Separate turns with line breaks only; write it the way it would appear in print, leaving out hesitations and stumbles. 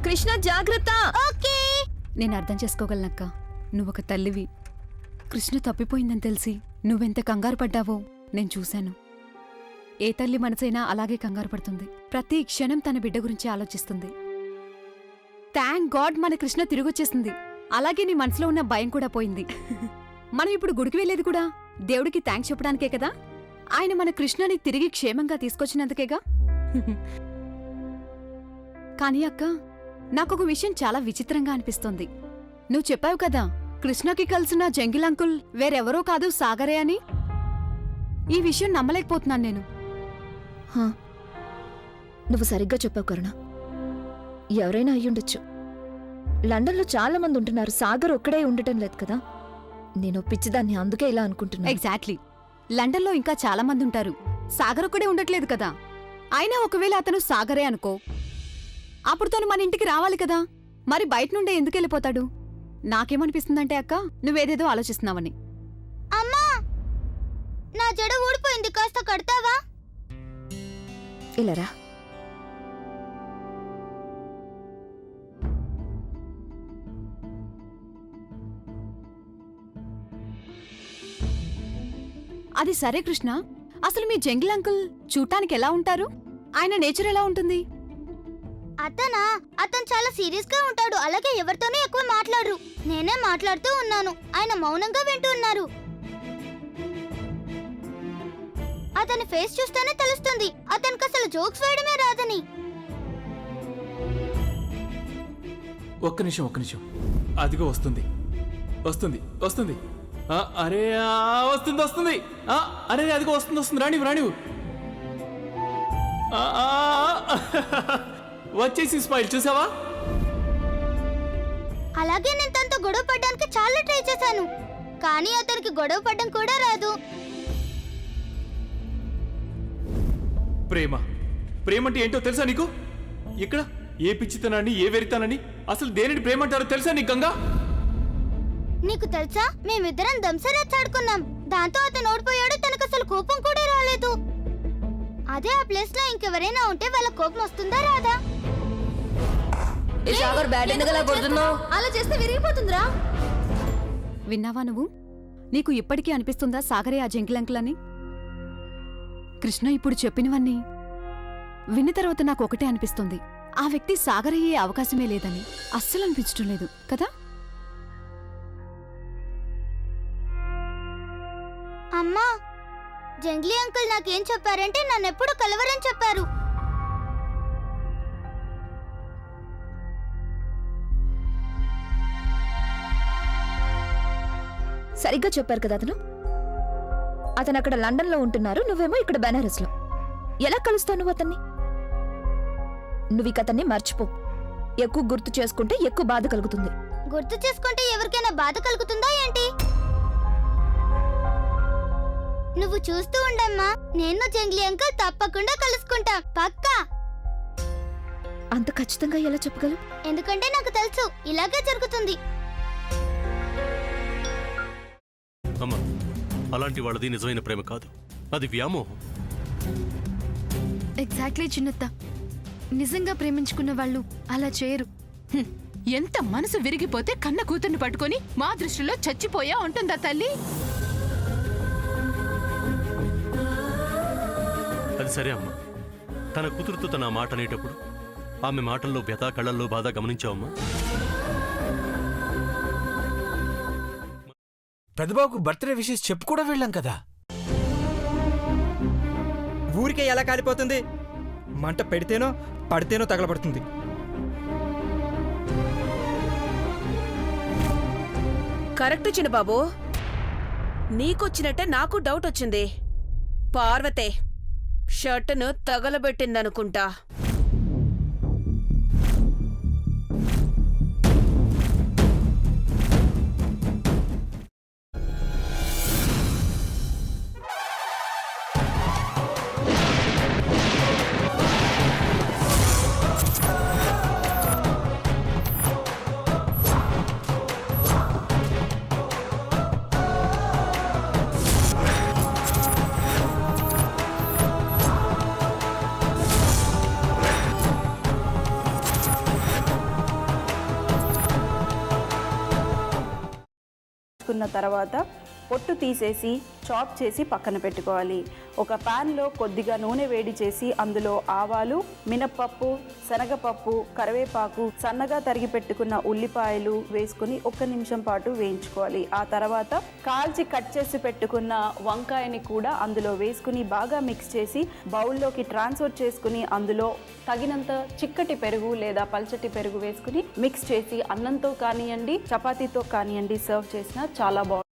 కృష్ణ జాగ్రత్త.
ఓకే.
నేను అర్థం చేసుకోగలనక్క. నువ్వొక తల్లివి. కృష్ణ తప్పిపోయిందని తెలిసి నువ్వెంత కంగారు పడ్డావో నేను చూశాను. ఏ తల్లి మనసైనా అలాగే కంగారు పడుతుంది. ప్రతి క్షణం తన బిడ్డ గురించి ఆలోచిస్తుంది. థ్యాంక్ గాడ్ మన కృష్ణ తిరిగొచ్చేసింది. అలాగే నీ మనసులో ఉన్న భయం కూడా పోయింది. మనం ఇప్పుడు గుడికి వెళ్ళేది కూడా దేవుడికి థ్యాంక్స్ చెప్పడానికే కదా. ఆయన మన కృష్ణని తిరిగి క్షేమంగా తీసుకొచ్చినందుకేగా. కానీ అక్క, నాకొక విషయం చాలా విచిత్రంగా అనిపిస్తోంది. నువ్వు చెప్పావు కదా కృష్ణకి కలిసిన జంగిల్ అంకుల్ వేరెవరో కాదు సాగరే అని. ఈ విషయం నమ్మలేకపోతున్నాను నేను.
నువ్వు సరిగ్గా చెప్పావు కరుణ. ఎవరైనా అయ్యుండొచ్చు. లండన్లో చాలా మంది ఉంటున్నారు, సాగర్ ఒక్కడే ఉండటం లేదు కదా. నేను పిచ్చిదాన్ని, అందుకే ఇలా అనుకుంటున్నా.
ఎగ్జాక్ట్లీ. లండన్లో ఇంకా చాలా మంది ఉంటారు, సాగర్ ఒక్కడే ఉండట్లేదు కదా. అయినా ఒకవేళ అతను సాగరే అనుకో, అప్పుడు తను మన ఇంటికి రావాలి కదా. మరి బయట నుండే ఎందుకు వెళ్ళిపోతాడు? నాకేమనిపిస్తుందంటే అక్క, నువ్వేదేదో ఆలోచిస్తున్నావని.
అమ్మా, నా జడ ఊడిపోయింది, కాస్త కడతావా? ఇలారా.
అది సరే కృష్ణ, అసలు మీ జంగిల్ అంకుల్ చూడటానికి ఎలా ఉంటారు? ఆయన నేచర్ ఎలా ఉంటుంది?
అతను చాలా సీరియస్ గా ఉంటాడు. అలాగే ఎవరితోనే ఎక్కువ మాట్లాడరు. నేనే మాట్లాడుతూ ఉన్నాను, ఆయన మౌనంగా వింటూ ఉన్నారు. అతని ఫేస్ చూస్తేనే తెలుస్తుంది అతనికి అసలు జోక్స్ వేయడమే రాదని.
ఒక్క నిమిషం. అదిగో వస్తుంది. అరే వస్తుంది. అరే అదిగో వస్తుంది. రాణివు. వచ్చేసి స్మైల్ చూసావా?
అలాగే నేను తనతో గొడవ పడ్డానికి చాలా ట్రై చేశాను, కానీ అతనికి గొడవ పడ్డం కూడా రాదు.
ప్రేమ అంటే ఏంటో తెలుసా నీకు? ఇక్కడ ఏ పిచ్చితనాన్ని, ఏ వెరితనాన్ని, అసలు దేనిని ప్రేమ అంటారో తెలుసా నీకు గంగా?
నీకు తెలుసా, మేమిద్దరం దంసరెచ్చాడుకున్నాం. దాంతో అతను ఓడిపోయాడు. తనకు అసలు కోపం కూడా రాలేదు. అదే ఆ ప్లేస్ లో ఇంకెవరైనా ఉంటే వాళ్ళ కోపం వస్తుందా రాదా?
అలా చేస్తే విరిగిపోతుందిరా. విన్నావా నువ్వు? నీకు ఇప్పటికీ అనిపిస్తుందా సాగరే ఆ జంగిల్ అంకుల్ అని? కృష్ణ ఇప్పుడు చెప్పినవన్నీ విన్న తర్వాత నాకు ఒకటే అనిపిస్తుంది, ఆ వ్యక్తి సాగరయ్యే అవకాశమే లేదని. అస్సలు అనిపించటం లేదు కదా.
అమ్మా, జంగ్లీ అంకుల్ నాకేం చెప్పారంటే నన్నెప్పుడు కలవరని చెప్పారు. సరిగ్గా చెప్పారు కదా అతను అక్కడ లండన్ లో ఉంటున్నారు, నువ్వేమో ఇక్కడ బెనారస్ లో. ఎలా కలుస్తావు నువ్వు అతన్ని? నువ్వు అతన్ని మర్చిపో. ఎక్కువ గుర్తు చేసుకుంటే ఎక్కువ బాధ కలుగుతుంది. గుర్తు చేసుకుంటే ఎవరికైనా బాధ కలుగుతుందా ఏంటి? నువ్వు చూస్తూ ఉండమ్మా, నేను జంగ్లీ అంకుల్ తప్పకుండా కలుసుకుంటా, పక్కా. అంత ఖచ్చితంగా ఎలా చెప్పగలవు? ఎందుకంటే నాకు తెలుసు ఇలాగే జరుగుతుంది.
అమ్మా, అలాంటి వాళ్ళది నిజమైన ప్రేమ కాదు, అది వ్యామోహం.
ఎగ్జాక్ట్లీ చిన్నత్త, నిజంగా ప్రేమించుకున్న వాళ్ళు అలా చేయరు.
ఎంత మనసు విరిగిపోతే కన్న కూతుర్ని పట్టుకొని మా దృష్టిలో చచ్చిపోయా ఉంటుందా తల్లి?
అది సరే అమ్మా, తన కూతురుతో తన మాట అనేటప్పుడు ఆమె మాటల్లో వ్యథ, కళ్ళల్లో బాధ గమనించావమ్మా?
పెద్దబాబుకు బర్త్డే విషెస్ చెప్పు కూడా వెళ్ళాం కదా.
ఊరికే ఎలా కాలిపోతుంది? మంట పెడితేనో పడితేనో తగలబడుతుంది.
కరెక్ట్ చిన్నబాబు, నీకొచ్చినట్టే నాకు డౌట్ వచ్చింది. పార్వతే షర్టును తగలబెట్టిందనుకుంటా.
చేసుకున్న తర్వాత పొట్టు తీసేసి చాప్ చేసి పక్కన పెట్టుకోవాలి. ఒక ప్యాన్లో కొద్దిగా నూనె వేడి చేసి అందులో ఆవాలు, మినప్పప్పు, శనగపప్పు, కరివేపాకు, సన్నగా తరిగి పెట్టుకున్న ఉల్లిపాయలు వేసుకుని 1 నిమిషం పాటు వేయించుకోవాలి. ఆ తర్వాత కాల్చి కట్ చేసి పెట్టుకున్న వంకాయని కూడా అందులో వేసుకుని బాగా మిక్స్ చేసి బౌల్లోకి ట్రాన్స్ఫర్ చేసుకుని అందులో తగినంత చిక్కటి పెరుగు లేదా పల్చటి పెరుగు వేసుకుని మిక్స్ చేసి అన్నంతో కానివ్వండి, చపాతీతో కానివ్వండి సర్వ్ చేసినా చాలా బాగుంటుంది.